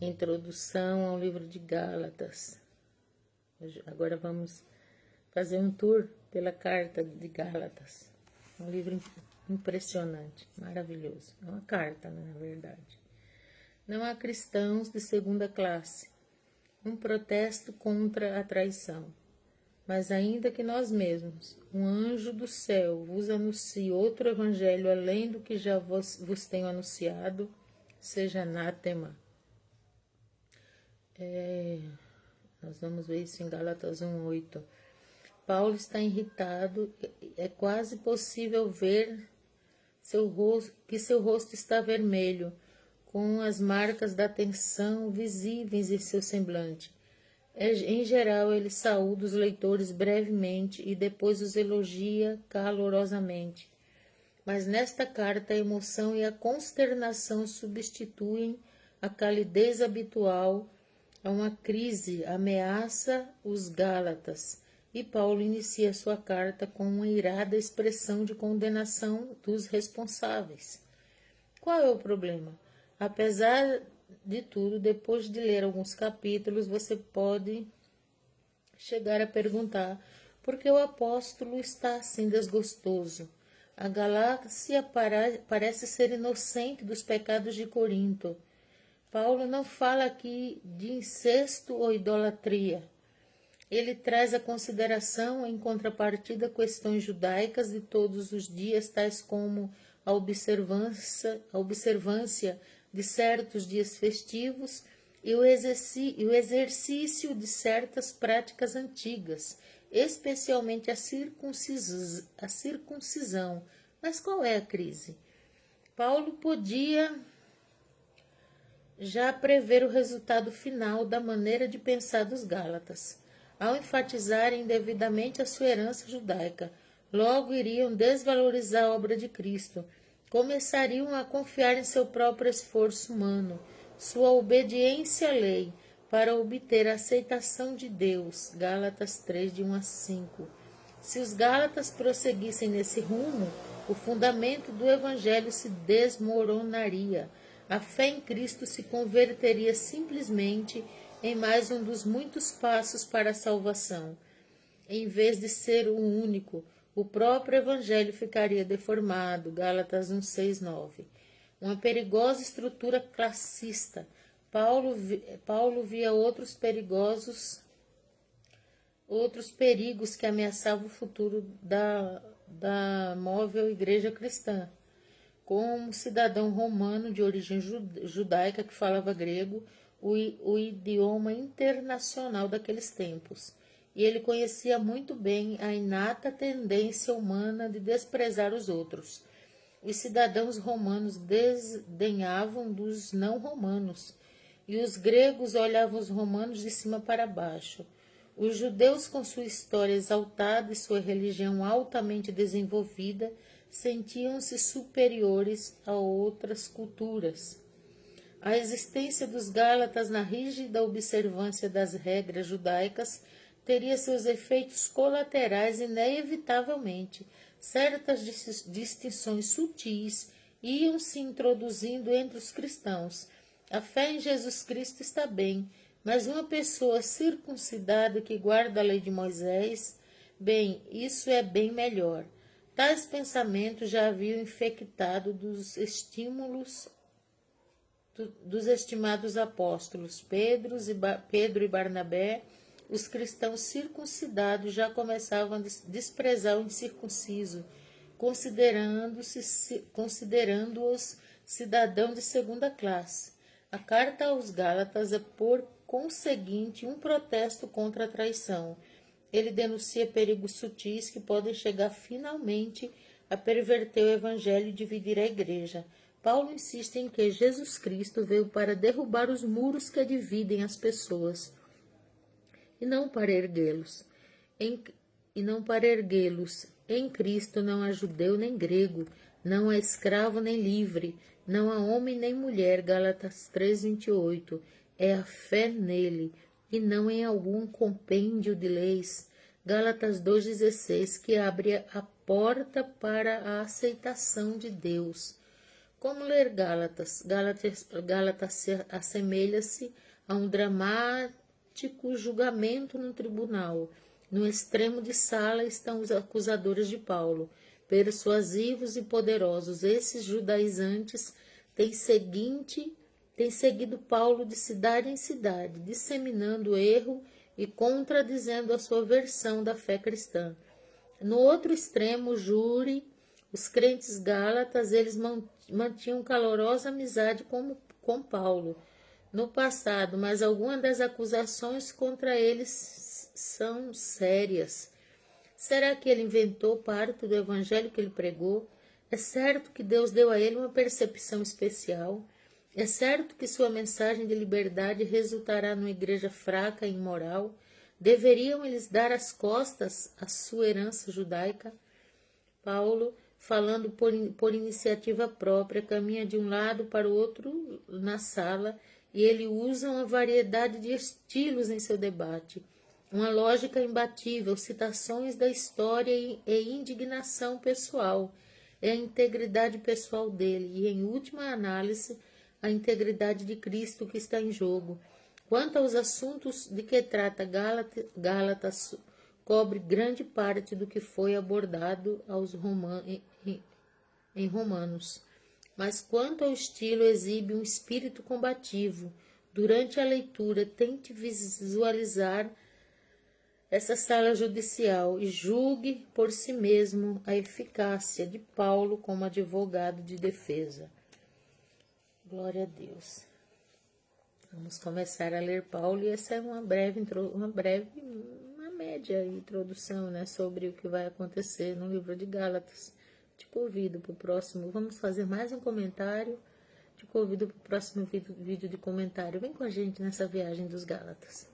Introdução ao livro de Gálatas. Agora vamos fazer um tour pela carta de Gálatas. Um livro impressionante, maravilhoso. É uma carta, né, na verdade. Não há cristãos de segunda classe. Um protesto contra a traição. Mas ainda que nós mesmos, um anjo do céu, vos anuncie outro evangelho além do que já vos tenho anunciado, seja anátema. Nós vamos ver isso em Gálatas 1:8. Paulo está irritado, é quase possível ver que seu rosto está vermelho, com as marcas da tensão visíveis em seu semblante. Em geral, ele saúda os leitores brevemente e depois os elogia calorosamente. Mas nesta carta a emoção e a consternação substituem a calidez habitual. Uma crise ameaça os Gálatas e Paulo inicia sua carta com uma irada expressão de condenação dos responsáveis. Qual é o problema? Apesar de tudo, depois de ler alguns capítulos, você pode chegar a perguntar por que o apóstolo está assim desgostoso. A Galácia parece ser inocente dos pecados de Corinto. Paulo não fala aqui de incesto ou idolatria. Ele traz à consideração, em contrapartida, questões judaicas de todos os dias, tais como a observância de certos dias festivos e o exercício de certas práticas antigas, especialmente a circuncisão. Mas qual é a crise? Paulo podia já prever o resultado final da maneira de pensar dos Gálatas. Ao enfatizarem indevidamente a sua herança judaica, logo iriam desvalorizar a obra de Cristo, começariam a confiar em seu próprio esforço humano, sua obediência à lei, para obter a aceitação de Deus. Gálatas 3, de 1 a 5. Se os Gálatas prosseguissem nesse rumo, o fundamento do Evangelho se desmoronaria. A fé em Cristo se converteria simplesmente em mais um dos muitos passos para a salvação. Em vez de ser o único, o próprio Evangelho ficaria deformado. Gálatas 1, 6, 9. Uma perigosa estrutura classista. Paulo via outros perigos que ameaçavam o futuro da móvel igreja cristã. Como cidadão romano de origem judaica que falava grego, o idioma internacional daqueles tempos, e ele conhecia muito bem a inata tendência humana de desprezar os outros. Os cidadãos romanos desdenhavam dos não-romanos, e os gregos olhavam os romanos de cima para baixo. Os judeus, com sua história exaltada e sua religião altamente desenvolvida, sentiam-se superiores a outras culturas. A existência dos Gálatas na rígida observância das regras judaicas teria seus efeitos colaterais inevitavelmente. Certas distinções sutis iam se introduzindo entre os cristãos. A fé em Jesus Cristo está bem, mas uma pessoa circuncidada que guarda a lei de Moisés, bem, isso é bem melhor. Tais pensamentos já haviam infectado dos estimados apóstolos Pedro e Barnabé. Os cristãos circuncidados já começavam a desprezar o incircunciso, considerando-os cidadãos de segunda classe. A carta aos Gálatas é, por conseguinte, um protesto contra a traição. Ele denuncia perigos sutis que podem chegar finalmente a perverter o Evangelho e dividir a igreja. Paulo insiste em que Jesus Cristo veio para derrubar os muros que dividem as pessoas, e não para erguê-los. Em Cristo não há judeu nem grego, não há escravo nem livre, não há homem nem mulher. Gálatas 3:28. É a fé nele, e não em algum compêndio de leis. Gálatas 2:16, que abre a porta para a aceitação de Deus. Como ler Gálatas? Gálatas assemelha-se a um dramático julgamento no tribunal. No extremo de sala estão os acusadores de Paulo, persuasivos e poderosos. Esses judaizantes têm seguido Paulo de cidade em cidade, disseminando erro e contradizendo a sua versão da fé cristã. No outro extremo, o júri, os crentes gálatas, eles mantinham calorosa amizade com Paulo no passado, mas algumas das acusações contra eles são sérias. Será que ele inventou parte do evangelho que ele pregou? É certo que Deus deu a ele uma percepção especial. É certo que sua mensagem de liberdade resultará numa igreja fraca e imoral. Deveriam eles dar as costas à sua herança judaica? Paulo, falando por iniciativa própria, caminha de um lado para o outro na sala e ele usa uma variedade de estilos em seu debate. Uma lógica imbatível, citações da história e indignação pessoal. É a integridade pessoal dele e, em última análise, a integridade de Cristo que está em jogo. Quanto aos assuntos de que trata Gálatas, cobre grande parte do que foi abordado em Romanos. Mas quanto ao estilo, exibe um espírito combativo. Durante a leitura, tente visualizar essa sala judicial e julgue por si mesmo a eficácia de Paulo como advogado de defesa. Glória a Deus. Vamos começar a ler Paulo e essa é uma média introdução, né, sobre o que vai acontecer no livro de Gálatas. Te convido para o próximo. Vamos fazer mais um comentário. Te convido para o próximo vídeo de comentário. Vem com a gente nessa viagem dos Gálatas.